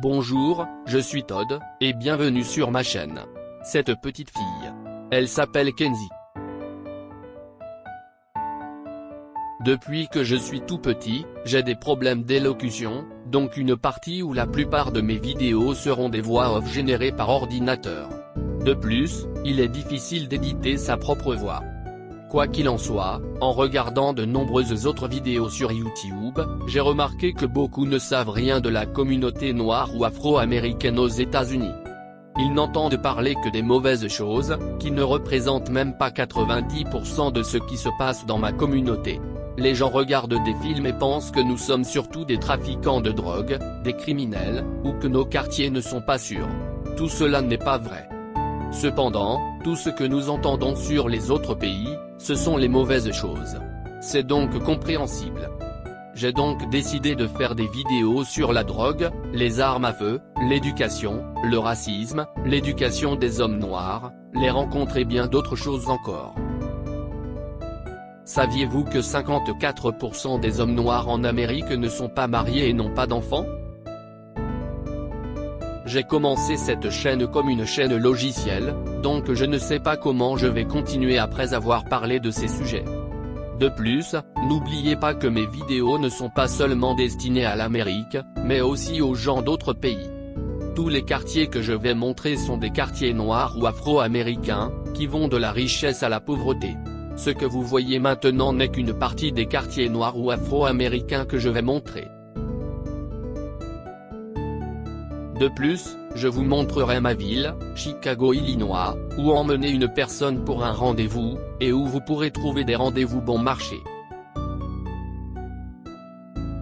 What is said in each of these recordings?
Bonjour, je suis Todd, et bienvenue sur ma chaîne. Cette petite fille. Elle s'appelle Kenzie. Depuis que je suis tout petit, j'ai des problèmes d'élocution, donc une partie où la plupart de mes vidéos seront des voix off générées par ordinateur. De plus, il est difficile d'éditer sa propre voix. Quoi qu'il en soit, en regardant de nombreuses autres vidéos sur YouTube, j'ai remarqué que beaucoup ne savent rien de la communauté noire ou afro-américaine aux États-Unis. Ils n'entendent parler que des mauvaises choses, qui ne représentent même pas 90% de ce qui se passe dans ma communauté. Les gens regardent des films et pensent que nous sommes surtout des trafiquants de drogue, des criminels, ou que nos quartiers ne sont pas sûrs. Tout cela n'est pas vrai. Cependant, tout ce que nous entendons sur les autres pays, ce sont les mauvaises choses. C'est donc compréhensible. J'ai donc décidé de faire des vidéos sur la drogue, les armes à feu, l'éducation, le racisme, l'éducation des hommes noirs, les rencontres et bien d'autres choses encore. Saviez-vous que 54% des hommes noirs en Amérique ne sont pas mariés et n'ont pas d'enfants? J'ai commencé cette chaîne comme une chaîne logicielle, donc je ne sais pas comment je vais continuer après avoir parlé de ces sujets. De plus, n'oubliez pas que mes vidéos ne sont pas seulement destinées à l'Amérique, mais aussi aux gens d'autres pays. Tous les quartiers que je vais montrer sont des quartiers noirs ou afro-américains, qui vont de la richesse à la pauvreté. Ce que vous voyez maintenant n'est qu'une partie des quartiers noirs ou afro-américains que je vais montrer. De plus, je vous montrerai ma ville, Chicago, Illinois, où emmener une personne pour un rendez-vous, et où vous pourrez trouver des rendez-vous bon marché.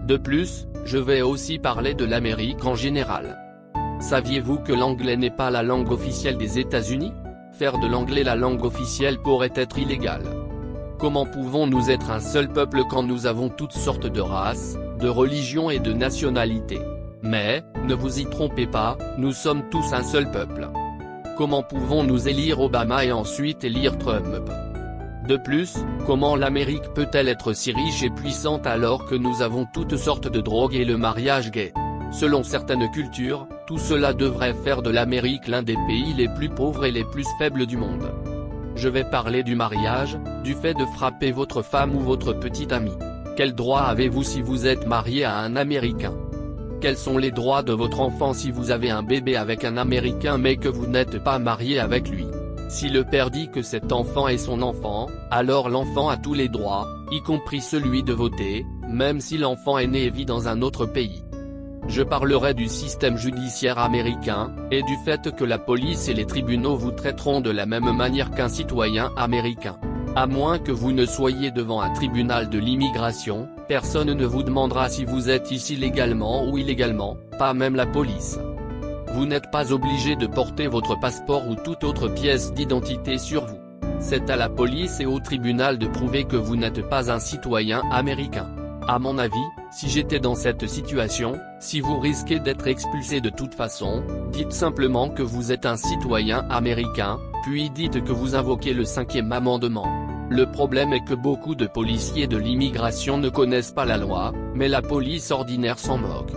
De plus, je vais aussi parler de l'Amérique en général. Saviez-vous que l'anglais n'est pas la langue officielle des États-Unis? Faire de l'anglais la langue officielle pourrait être illégal. Comment pouvons-nous être un seul peuple quand nous avons toutes sortes de races, de religions et de nationalités? Mais, ne vous y trompez pas, nous sommes tous un seul peuple. Comment pouvons-nous élire Obama et ensuite élire Trump? De plus, comment l'Amérique peut-elle être si riche et puissante alors que nous avons toutes sortes de drogues et le mariage gay? Selon certaines cultures, tout cela devrait faire de l'Amérique l'un des pays les plus pauvres et les plus faibles du monde. Je vais parler du mariage, du fait de frapper votre femme ou votre petit ami. Quel droit avez-vous si vous êtes marié à un Américain? Quels sont les droits de votre enfant si vous avez un bébé avec un Américain mais que vous n'êtes pas marié avec lui? Si le père dit que cet enfant est son enfant, alors l'enfant a tous les droits, y compris celui de voter, même si l'enfant est né et vit dans un autre pays. Je parlerai du système judiciaire américain, et du fait que la police et les tribunaux vous traiteront de la même manière qu'un citoyen américain. À moins que vous ne soyez devant un tribunal de l'immigration, personne ne vous demandera si vous êtes ici légalement ou illégalement, pas même la police. Vous n'êtes pas obligé de porter votre passeport ou toute autre pièce d'identité sur vous. C'est à la police et au tribunal de prouver que vous n'êtes pas un citoyen américain. À mon avis, si j'étais dans cette situation, si vous risquez d'être expulsé de toute façon, dites simplement que vous êtes un citoyen américain, puis dites que vous invoquez le 5e amendement. Le problème est que beaucoup de policiers de l'immigration ne connaissent pas la loi, mais la police ordinaire s'en moque.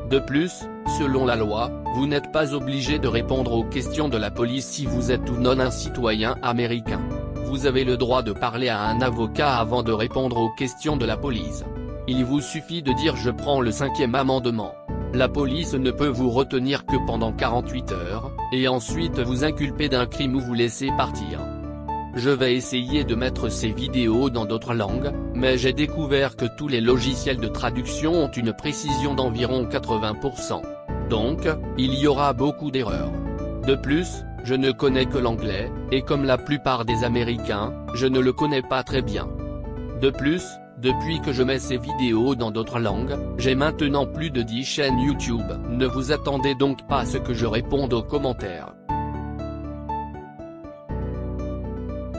De plus, selon la loi, vous n'êtes pas obligé de répondre aux questions de la police si vous êtes ou non un citoyen américain. Vous avez le droit de parler à un avocat avant de répondre aux questions de la police. Il vous suffit de dire « je prends le 5e amendement ». La police ne peut vous retenir que pendant 48 heures, et ensuite vous inculper d'un crime ou vous laisser partir. Je vais essayer de mettre ces vidéos dans d'autres langues, mais j'ai découvert que tous les logiciels de traduction ont une précision d'environ 80%. Donc, il y aura beaucoup d'erreurs. De plus, je ne connais que l'anglais, et comme la plupart des Américains, je ne le connais pas très bien. De plus, depuis que je mets ces vidéos dans d'autres langues, j'ai maintenant plus de 10 chaînes YouTube. Ne vous attendez donc pas à ce que je réponde aux commentaires.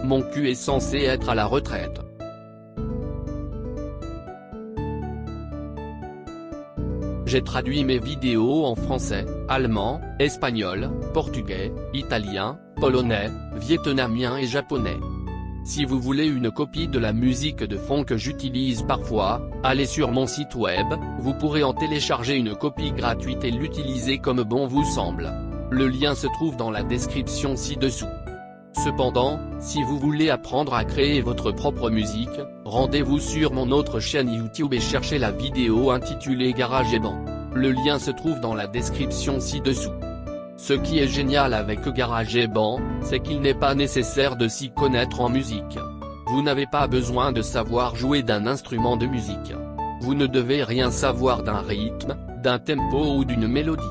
Mon cul est censé être à la retraite. J'ai traduit mes vidéos en français, allemand, espagnol, portugais, italien, polonais, vietnamien et japonais. Si vous voulez une copie de la musique de fond que j'utilise parfois, allez sur mon site web, vous pourrez en télécharger une copie gratuite et l'utiliser comme bon vous semble. Le lien se trouve dans la description ci-dessous. Cependant, si vous voulez apprendre à créer votre propre musique, rendez-vous sur mon autre chaîne YouTube et cherchez la vidéo intitulée GarageBand. Le lien se trouve dans la description ci-dessous. Ce qui est génial avec GarageBand, c'est qu'il n'est pas nécessaire de s'y connaître en musique. Vous n'avez pas besoin de savoir jouer d'un instrument de musique. Vous ne devez rien savoir d'un rythme, d'un tempo ou d'une mélodie.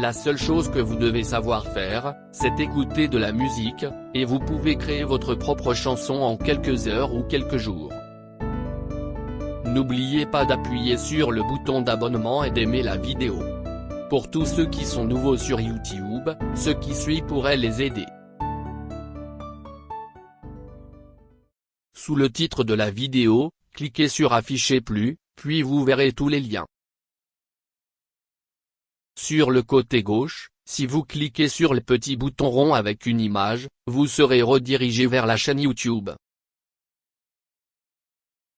La seule chose que vous devez savoir faire, c'est écouter de la musique, et vous pouvez créer votre propre chanson en quelques heures ou quelques jours. N'oubliez pas d'appuyer sur le bouton d'abonnement et d'aimer la vidéo. Pour tous ceux qui sont nouveaux sur YouTube, ce qui suit pourrait les aider. Sous le titre de la vidéo, cliquez sur Afficher plus, puis vous verrez tous les liens. Sur le côté gauche, si vous cliquez sur le petit bouton rond avec une image, vous serez redirigé vers la chaîne YouTube.